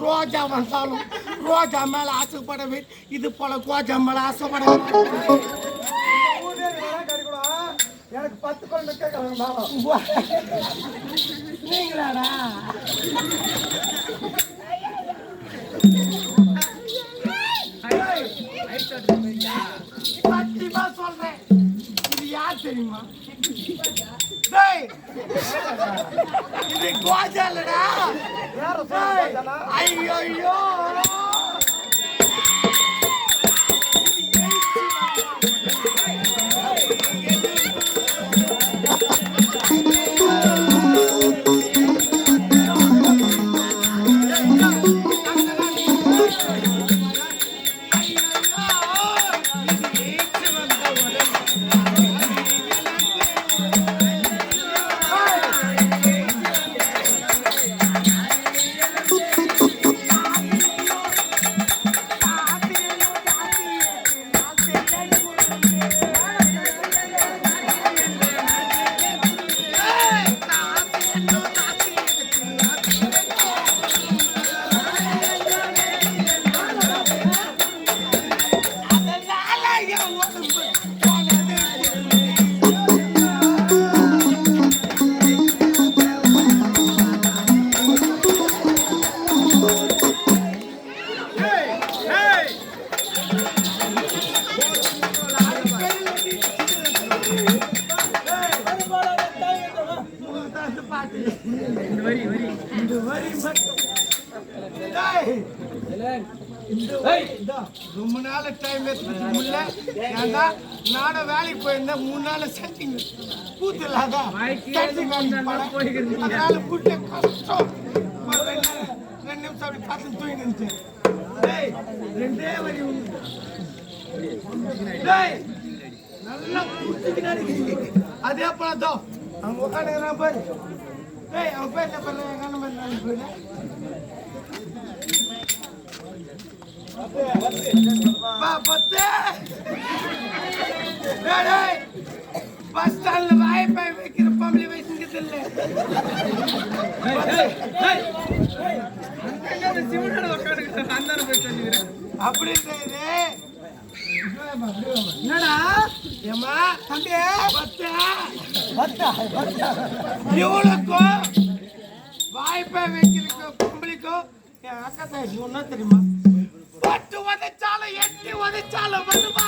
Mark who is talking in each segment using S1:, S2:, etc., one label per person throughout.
S1: ரோஜா வந்தாலும் ரோஜா மேல ஆசைப்படவே இது போல கோஜா மேல ஆசைப்பட எனக்கு 10 குழந்தை கேட்கலாம் நீங்களாடா சத்தியமா சொல்றேன் இது யார் தெரியுமா இது கோஜா இல்லடா ஐயோ ஐயோ ரொம்ப நாள் டைம் நாட வேலைக்கு போயிருந்தா 3 நாள் செட்டிங் கூத்து இல்லாத கூட்ட கஷ்டம் 2 நிமிஷம் அப்படி பார்த்து தூங்கி இருந்துச்சு ரெண்டே வரி நல்லா அதே போலதோ அவங்க உட்காந்துக்கிறான் பாரு அவன் பேர் என்ன பண்ண எங்க போயிடு பஸ் ஸ்டாண்ட்ல வாய்ப்பை வைக்கிற பொம்பளை வயசுங்கிறது இல்லை அப்படின்றது என்னடா ஏமா தம்பி இவளுக்கும் வாய்ப்பை வைக்கிறதுக்கும் பொம்பளைக்கும் என் அக்கா தாய் ஒன்னா தெரியுமா? 10 உதைச்சாலும் 8 உதைச்சாலும் வருவா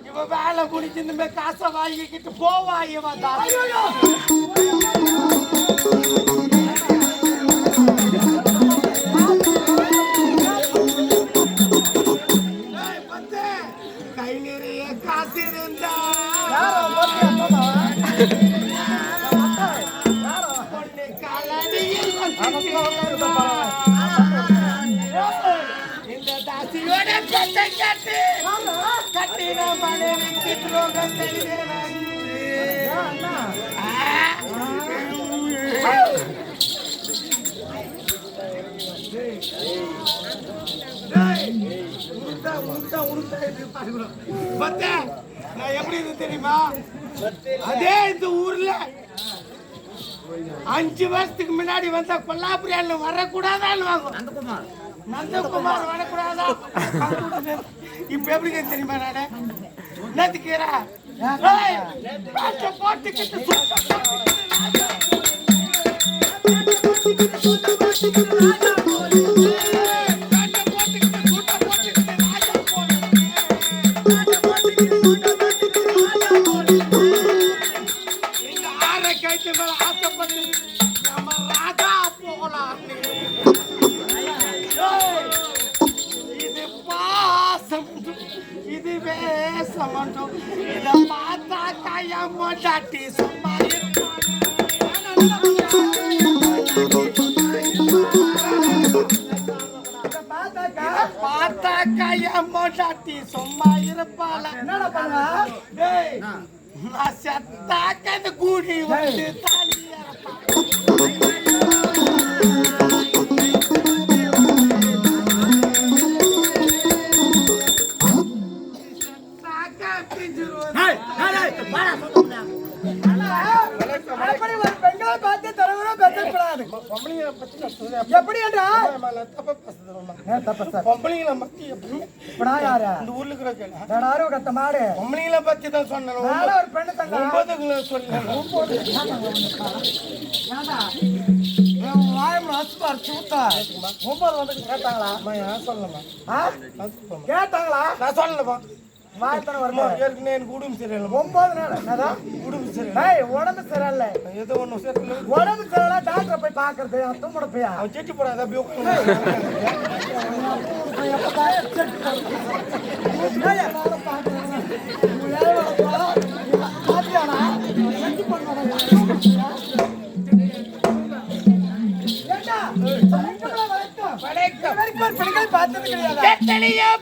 S1: இவ வேலை முடிச்சு இந்த மாதிரி காசை வாங்கிக்கிட்டு போவா இவ கை நிறைய காசு இருந்தா பொண்ணு காலடியில் இந்த தாசியோட கொட்டை கட்டி கட்டின மனைவிக்கு துரோகம் செய்கிறேன். நான் எப்படி இருந்து தெரியுமா? அதே இந்த ஊர்ல 5 வருஷத்துக்கு முன்னாடி வந்த கொல்லாபுரியால வரக்கூடாதான்னு வாங்கும். நந்தகுமார் வரக்கூடாதா? இப்ப எப்படி தெரியுமா? நானே என்னத்துக்கிறா போட்டுக்கிட்டு ஆசைப்பட்டு நம்ம ராஜா போகலாம். இது பாசம், இது வேஷம், இதை பார்த்தா கையம் மொண்டாட்டி சும்மா பார்த்தா கையம் மொண்டாட்டி சும்மா இருப்பாள. நான் செத்தாக்க கூடி வந்து பெண்களை பார்த்து தலைவரும் பேசக்கூடாது. எப்படி பொம்பளைங்களை பத்தி இந்த ஊர்ல இருக்கிற மாடு பொம்பளைங்களை பத்தி தான் சொன்னேன். ஒரு பெண்ணு தங்க சொன்னேன். கேட்டாங்களா? கேட்டாங்களா? நான் சொல்லலமா உடம்பு சரியில்லை. 9 நாள் உடம்பு சரியில்லை. உடம்பு சரியில்லை. ஏதோ ஒண்ணு உடம்பு சரியில்லை. டாக்டரை போய் பாக்குறது தும்பட போய் அவன் செட்டி போடாத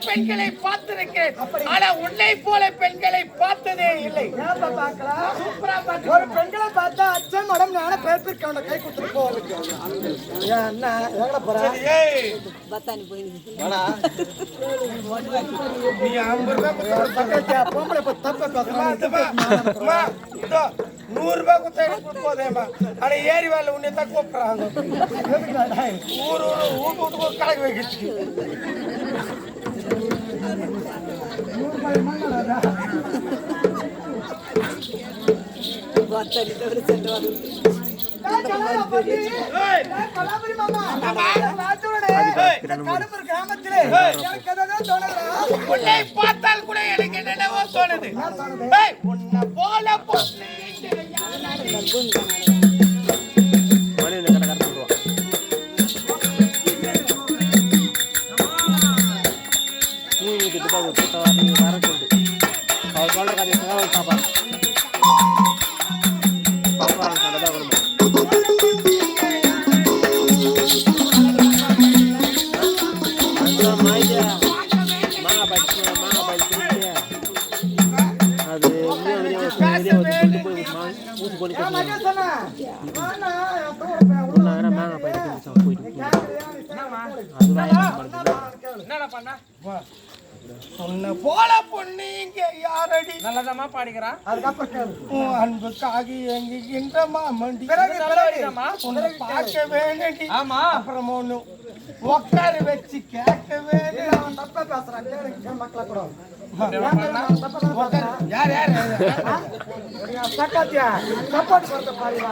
S1: பெண்களை பார்த்திருக்கிறேன். ஆனா உன்னை போல பெண்களை பார்த்ததே இல்லை. ஒரு பெண்களை பார்த்தா அச்சம் உடம்பு நான பேருக்கு அவனை கை கொடுத்துட்டு போவாங்க. ₹100 ஆனா ஏரி வேலை உன்னை தான் கூப்பிடுறாங்க. ஊர் வீட்டுக்கு ஒரு கணக்கு வைக்கிச்சு. பார்த்தால் கூட எனக்கு என்னென்னவோ தோணுது. உன்னை போல சொன்ன போல பொண்ணு இங்க யாரடி
S2: நல்லதமா பாடிக்கிறான்.
S1: அதுக்கப்புறம் கேளு. உன் அன்புக்காக எங்குகின்ற மாமண்டி உன்னை பார்க்க வேண்டி.
S2: ஆமா.
S1: அப்புறம் ஒண்ணு உட்கார வச்சு கேட்க வேண்டி. அவன் தப்பா பேசுறான். கேளுங்க மக்களை கூட. யார் யார் சக்காத்தியா சப்போர்ட் பண்ற பாருங்க.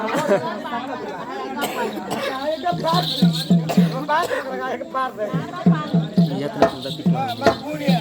S1: பூனியா